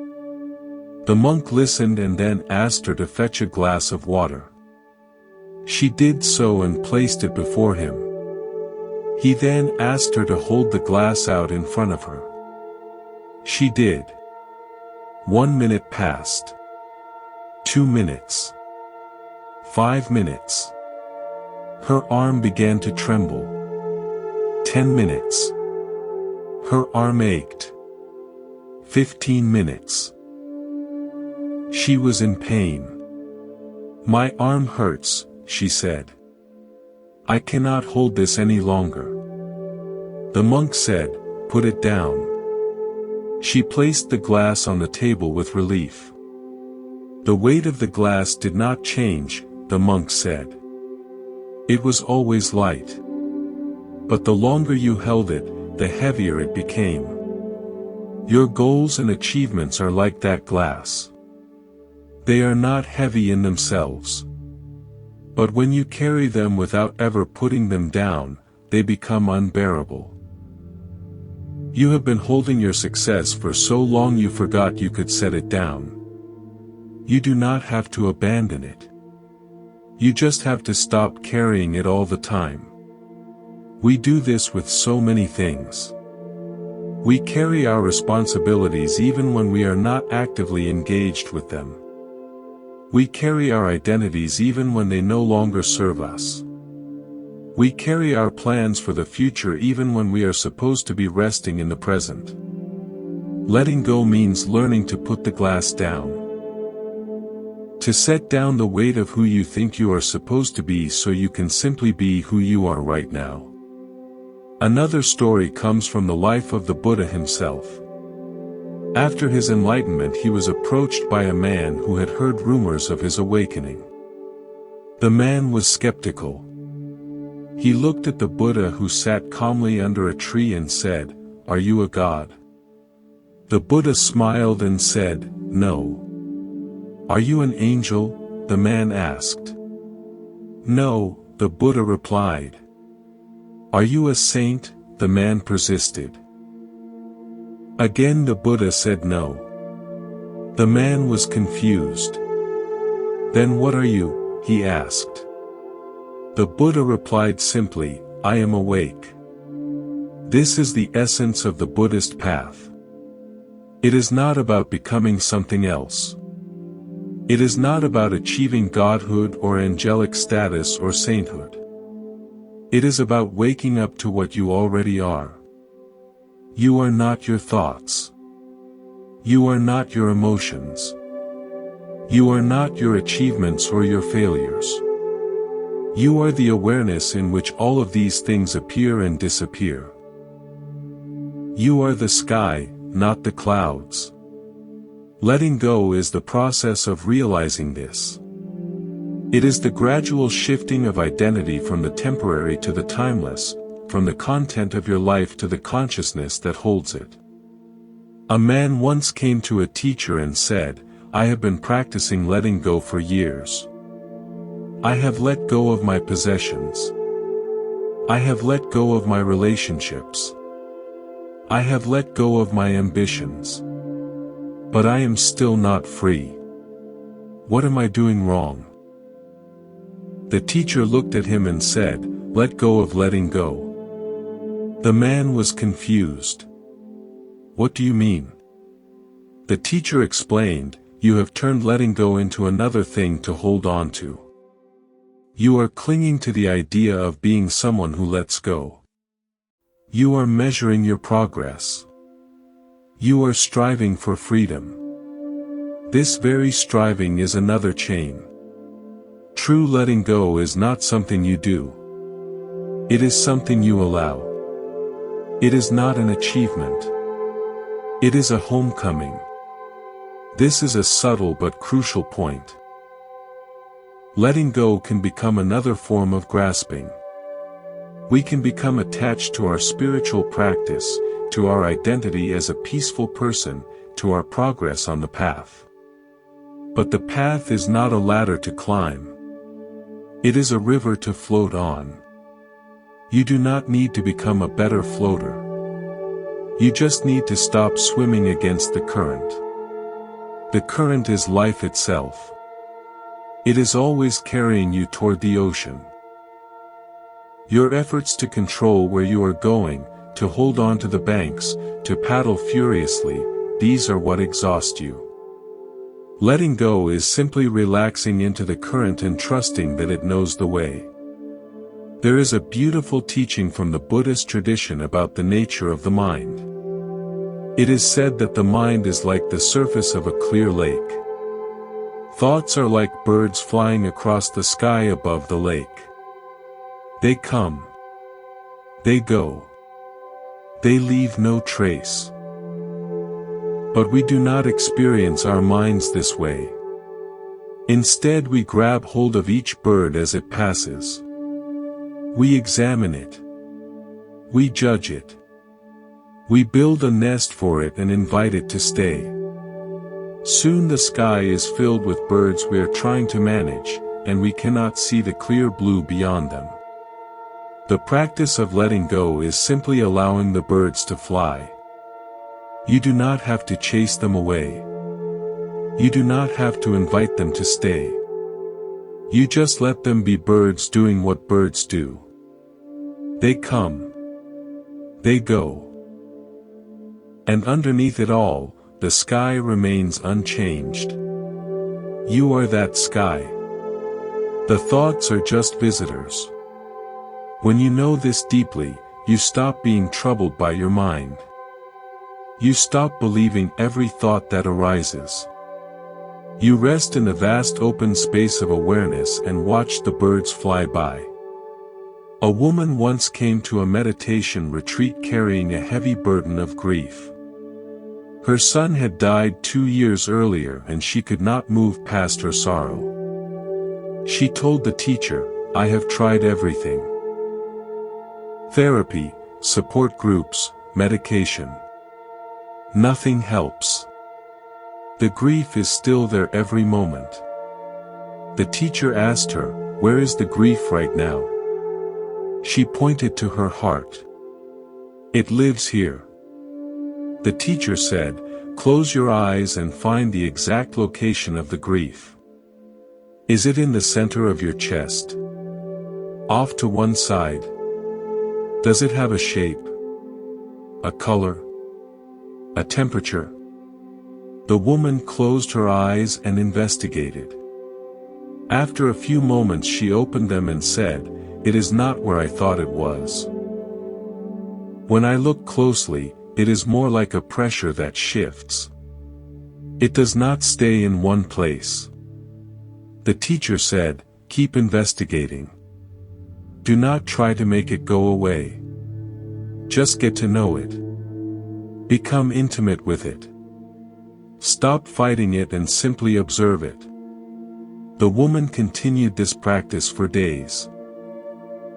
The monk listened and then asked her to fetch a glass of water. She did so and placed it before him. He then asked her to hold the glass out in front of her. She did. 1 minute passed. 2 minutes. 5 minutes. Her arm began to tremble. 10 minutes. Her arm ached. 15 minutes. She was in pain. "My arm hurts," she said. "I cannot hold this any longer." The monk said, "Put it down." She placed the glass on the table with relief. The weight of the glass did not change, the monk said. It was always light. But the longer you held it, the heavier it became. Your goals and achievements are like that glass. They are not heavy in themselves. But when you carry them without ever putting them down, they become unbearable. You have been holding your success for so long you forgot you could set it down. You do not have to abandon it. You just have to stop carrying it all the time. We do this with so many things. We carry our responsibilities even when we are not actively engaged with them. We carry our identities even when they no longer serve us. We carry our plans for the future even when we are supposed to be resting in the present. Letting go means learning to put the glass down. To set down the weight of who you think you are supposed to be so you can simply be who you are right now. Another story comes from the life of the Buddha himself. After his enlightenment, he was approached by a man who had heard rumors of his awakening. The man was skeptical. He looked at the Buddha, who sat calmly under a tree, and said, "Are you a god?" The Buddha smiled and said, "No." "Are you an angel?" the man asked. "No," the Buddha replied. "Are you a saint?" the man persisted. Again the Buddha said no. The man was confused. "Then what are you?" he asked. The Buddha replied simply, "I am awake." This is the essence of the Buddhist path. It is not about becoming something else. It is not about achieving godhood or angelic status or sainthood. It is about waking up to what you already are. You are not your thoughts. You are not your emotions. You are not your achievements or your failures. You are the awareness in which all of these things appear and disappear. You are the sky, not the clouds. Letting go is the process of realizing this. It is the gradual shifting of identity from the temporary to the timeless, from the content of your life to the consciousness that holds it. A man once came to a teacher and said, "I have been practicing letting go for years. I have let go of my possessions. I have let go of my relationships. I have let go of my ambitions. But I am still not free. What am I doing wrong?" The teacher looked at him and said, "Let go of letting go." The man was confused. "What do you mean?" The teacher explained, "You have turned letting go into another thing to hold on to. You are clinging to the idea of being someone who lets go. You are measuring your progress. You are striving for freedom. This very striving is another chain. True letting go is not something you do. It is something you allow. It is not an achievement. It is a homecoming. This is a subtle but crucial point. Letting go can become another form of grasping. We can become attached to our spiritual practice, to our identity as a peaceful person, to our progress on the path. But the path is not a ladder to climb. It is a river to float on. You do not need to become a better floater. You just need to stop swimming against the current. The current is life itself. It is always carrying you toward the ocean. Your efforts to control where you are going, to hold on to the banks, to paddle furiously, these are what exhaust you. Letting go is simply relaxing into the current and trusting that it knows the way. There is a beautiful teaching from the Buddhist tradition about the nature of the mind. It is said that the mind is like the surface of a clear lake. Thoughts are like birds flying across the sky above the lake. They come. They go. They leave no trace. But we do not experience our minds this way. Instead, we grab hold of each bird as it passes. We examine it. We judge it. We build a nest for it and invite it to stay. Soon the sky is filled with birds we are trying to manage, and we cannot see the clear blue beyond them. The practice of letting go is simply allowing the birds to fly. You do not have to chase them away. You do not have to invite them to stay. You just let them be birds doing what birds do. They come. They go. And underneath it all, the sky remains unchanged. You are that sky. The thoughts are just visitors. When you know this deeply, you stop being troubled by your mind. You stop believing every thought that arises. You rest in the vast open space of awareness and watch the birds fly by. A woman once came to a meditation retreat carrying a heavy burden of grief. Her son had died 2 years earlier and she could not move past her sorrow. She told the teacher, "I have tried everything. Therapy, support groups, medication. Nothing helps. The grief is still there every moment." The teacher asked her, "Where is the grief right now?" She pointed to her heart. "It lives here." The teacher said, "Close your eyes and find the exact location of the grief. Is it in the center of your chest? Off to one side? Does it have a shape? A color? A temperature?" The woman closed her eyes and investigated. After a few moments she opened them and said, "It is not where I thought it was. When I look closely, it is more like a pressure that shifts. It does not stay in one place." The teacher said, "Keep investigating. Do not try to make it go away. Just get to know it. Become intimate with it. Stop fighting it and simply observe it." The woman continued this practice for days.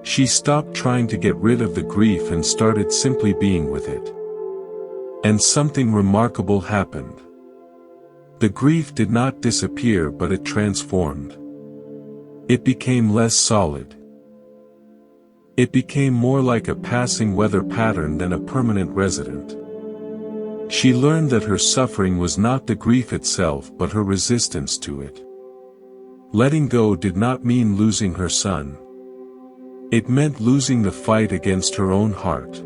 She stopped trying to get rid of the grief and started simply being with it. And something remarkable happened. The grief did not disappear, but it transformed. It became less solid. It became more like a passing weather pattern than a permanent resident. She learned that her suffering was not the grief itself but her resistance to it. Letting go did not mean losing her son. It meant losing the fight against her own heart.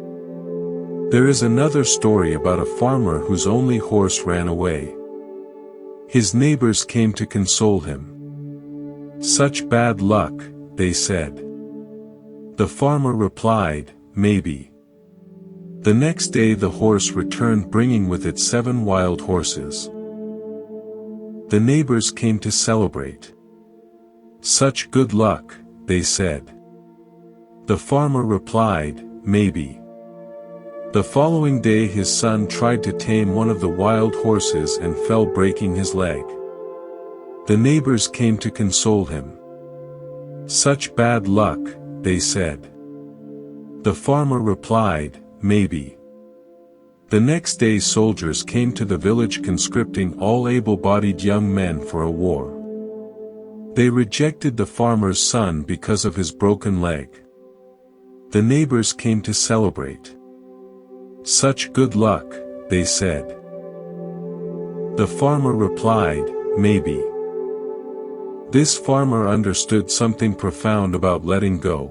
There is another story about a farmer whose only horse ran away. His neighbors came to console him. "Such bad luck," they said. The farmer replied, "Maybe." The next day the horse returned bringing with it 7 wild horses. The neighbors came to celebrate. "Such good luck," they said. The farmer replied, "Maybe." The following day his son tried to tame one of the wild horses and fell, breaking his leg. The neighbors came to console him. "Such bad luck," they said. The farmer replied, "Maybe." The next day soldiers came to the village conscripting all able-bodied young men for a war. They rejected the farmer's son because of his broken leg. The neighbors came to celebrate. "Such good luck," they said. The farmer replied, "Maybe." This farmer understood something profound about letting go.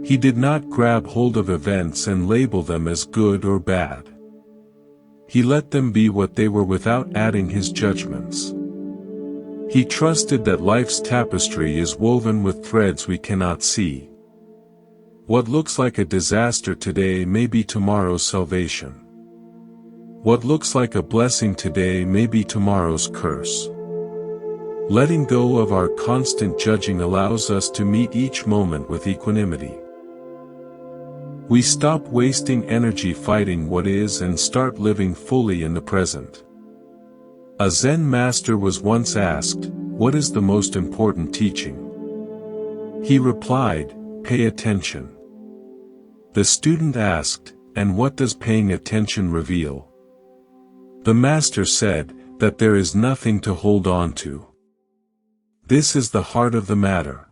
He did not grab hold of events and label them as good or bad. He let them be what they were without adding his judgments. He trusted that life's tapestry is woven with threads we cannot see. What looks like a disaster today may be tomorrow's salvation. What looks like a blessing today may be tomorrow's curse. Letting go of our constant judging allows us to meet each moment with equanimity. We stop wasting energy fighting what is and start living fully in the present. A Zen master was once asked, "What is the most important teaching?" He replied, "Pay attention." The student asked, "And what does paying attention reveal?" The master said, "That there is nothing to hold on to." This is the heart of the matter.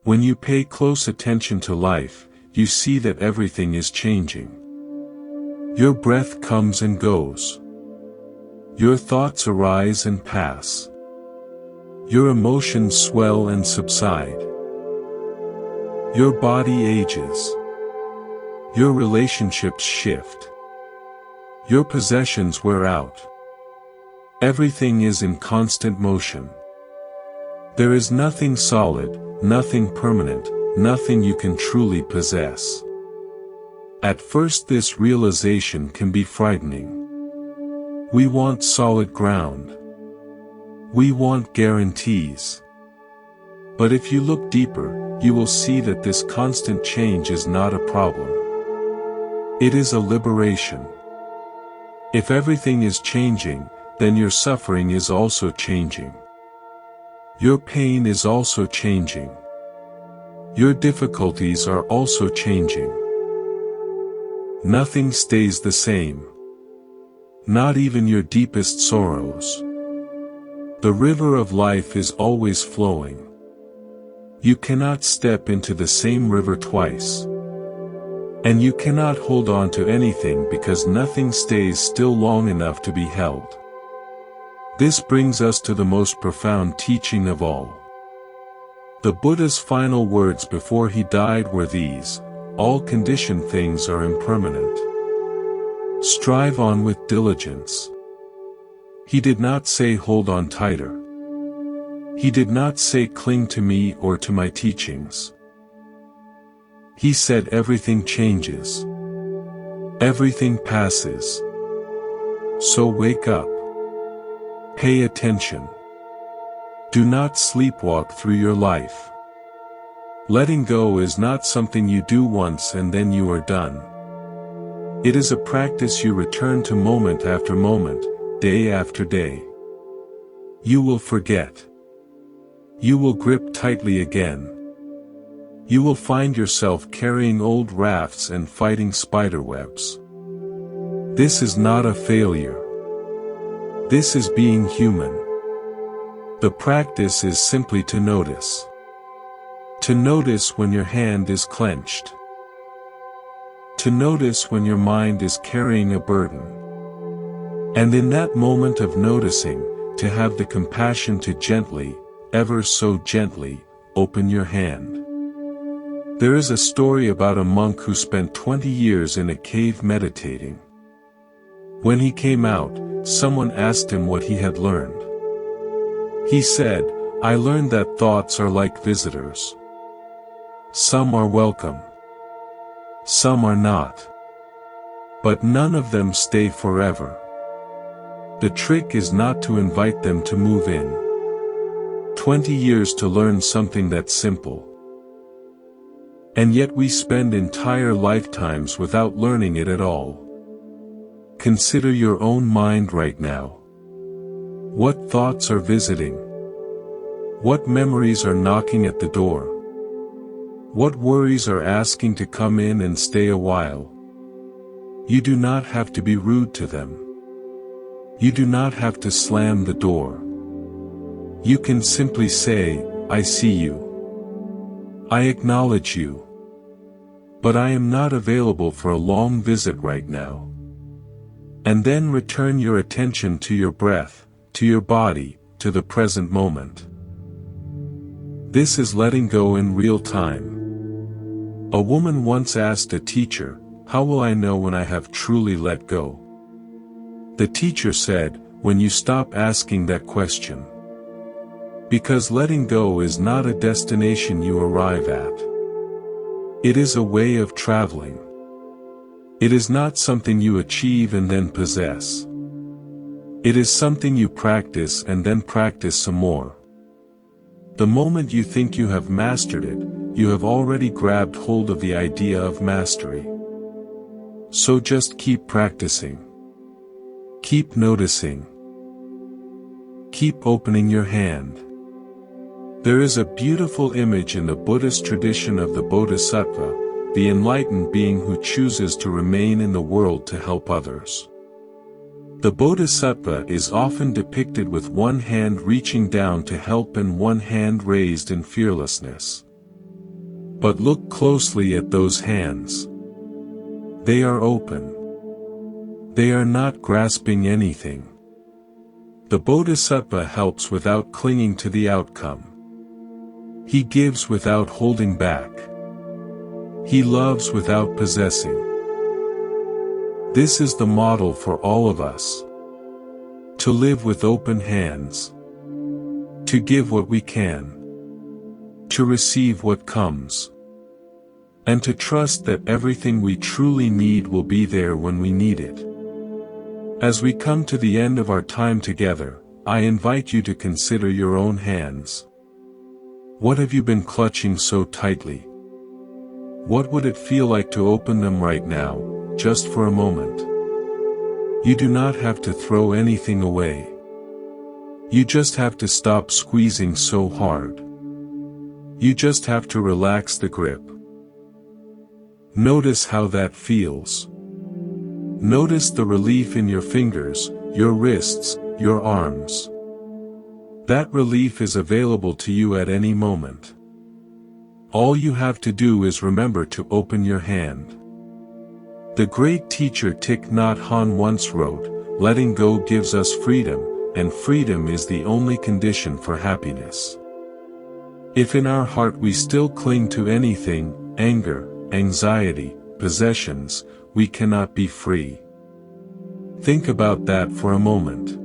When you pay close attention to life, you see that everything is changing. Your breath comes and goes. Your thoughts arise and pass. Your emotions swell and subside. Your body ages. Your relationships shift. Your possessions wear out. Everything is in constant motion. There is nothing solid, nothing permanent, nothing you can truly possess. At first this realization can be frightening. We want solid ground. We want guarantees. But if you look deeper, you will see that this constant change is not a problem. It is a liberation. If everything is changing, then your suffering is also changing. Your pain is also changing. Your difficulties are also changing. Nothing stays the same. Not even your deepest sorrows. The river of life is always flowing. You cannot step into the same river twice. And you cannot hold on to anything because nothing stays still long enough to be held. This brings us to the most profound teaching of all. The Buddha's final words before he died were these: "All conditioned things are impermanent. Strive on with diligence." He did not say hold on tighter. He did not say cling to me or to my teachings. He said everything changes. Everything passes. So wake up. Pay attention. Do not sleepwalk through your life. Letting go is not something you do once and then you are done. It is a practice you return to moment after moment, day after day. You will forget. You will grip tightly again. You will find yourself carrying old rafts and fighting spiderwebs. This is not a failure. This is being human. The practice is simply to notice. To notice when your hand is clenched. To notice when your mind is carrying a burden. And in that moment of noticing, to have the compassion to gently, ever so gently, open your hand. There is a story about a monk who spent 20 years in a cave meditating. When he came out, someone asked him what he had learned. He said, "I learned that thoughts are like visitors. Some are welcome. Some are not. But none of them stay forever. The trick is not to invite them to move in." 20 years to learn something that simple. And yet we spend entire lifetimes without learning it at all. Consider your own mind right now. What thoughts are visiting? What memories are knocking at the door? What worries are asking to come in and stay a while? You do not have to be rude to them. You do not have to slam the door. You can simply say, "I see you. I acknowledge you. But I am not available for a long visit right now." And then return your attention to your breath, to your body, to the present moment. This is letting go in real time. A woman once asked a teacher, "How will I know when I have truly let go?" The teacher said, "When you stop asking that question." Because letting go is not a destination you arrive at. It is a way of traveling. It is not something you achieve and then possess. It is something you practice and then practice some more. The moment you think you have mastered it, you have already grabbed hold of the idea of mastery. So just keep practicing. Keep noticing. Keep opening your hand. There is a beautiful image in the Buddhist tradition of the Bodhisattva, the enlightened being who chooses to remain in the world to help others. The Bodhisattva is often depicted with one hand reaching down to help and one hand raised in fearlessness. But look closely at those hands. They are open. They are not grasping anything. The Bodhisattva helps without clinging to the outcome. He gives without holding back. He loves without possessing. This is the model for all of us. To live with open hands. To give what we can. To receive what comes. And to trust that everything we truly need will be there when we need it. As we come to the end of our time together, I invite you to consider your own hands. What have you been clutching so tightly? What would it feel like to open them right now, just for a moment? You do not have to throw anything away. You just have to stop squeezing so hard. You just have to relax the grip. Notice how that feels. Notice the relief in your fingers, your wrists, your arms. That relief is available to you at any moment. All you have to do is remember to open your hand. The great teacher Thich Nhat Hanh once wrote, "Letting go gives us freedom, and freedom is the only condition for happiness." If in our heart we still cling to anything, anger, anxiety, possessions, we cannot be free. Think about that for a moment.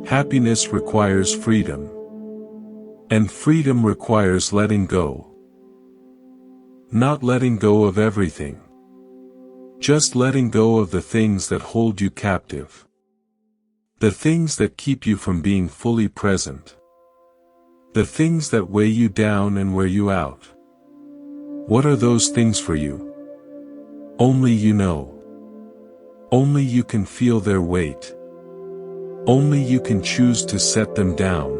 Happiness requires freedom. And freedom requires letting go. Not letting go of everything. Just letting go of the things that hold you captive. The things that keep you from being fully present. The things that weigh you down and wear you out. What are those things for you? Only you know. Only you can feel their weight. Only you can choose to set them down.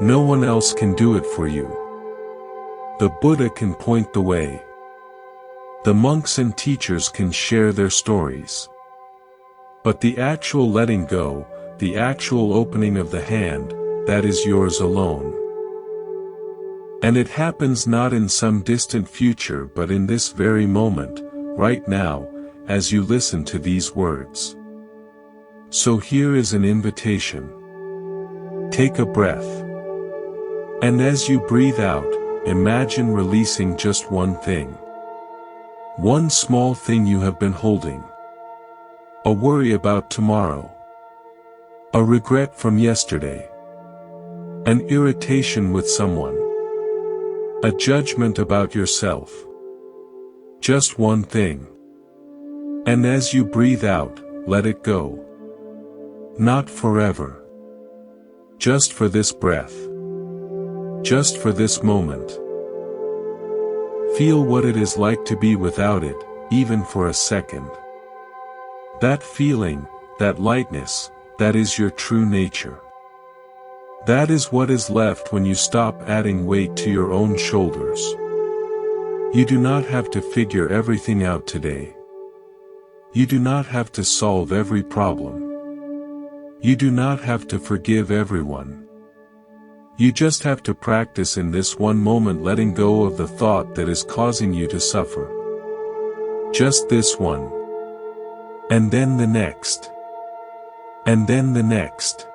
No one else can do it for you. The Buddha can point the way. The monks and teachers can share their stories. But the actual letting go, the actual opening of the hand, that is yours alone. And it happens not in some distant future but in this very moment, right now, as you listen to these words. So here is an invitation. Take a breath. And as you breathe out, imagine releasing just one thing. One small thing you have been holding. A worry about tomorrow. A regret from yesterday. An irritation with someone. A judgment about yourself. Just one thing. And as you breathe out, let it go. Not forever. Just for this breath. Just for this moment. Feel what it is like to be without it, even for a second. That feeling, that lightness, that is your true nature. That is what is left when you stop adding weight to your own shoulders. You do not have to figure everything out today. You do not have to solve every problem. You do not have to forgive everyone. You just have to practice in this one moment letting go of the thought that is causing you to suffer. Just this one. And then the next. And then the next.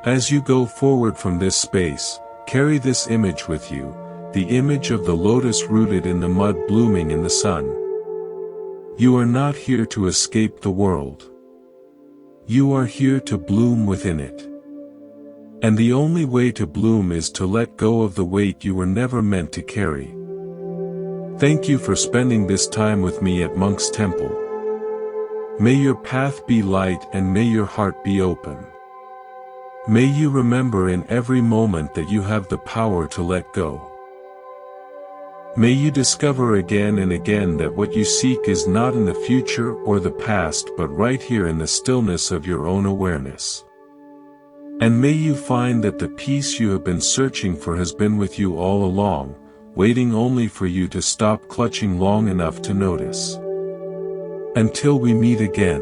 As you go forward from this space, carry this image with you, the image of the lotus rooted in the mud blooming in the sun. You are not here to escape the world. You are here to bloom within it. And the only way to bloom is to let go of the weight you were never meant to carry. Thank you for spending this time with me at Monk's Temple. May your path be light and may your heart be open. May you remember in every moment that you have the power to let go. May you discover again and again that what you seek is not in the future or the past but right here in the stillness of your own awareness. And may you find that the peace you have been searching for has been with you all along, waiting only for you to stop clutching long enough to notice. Until we meet again.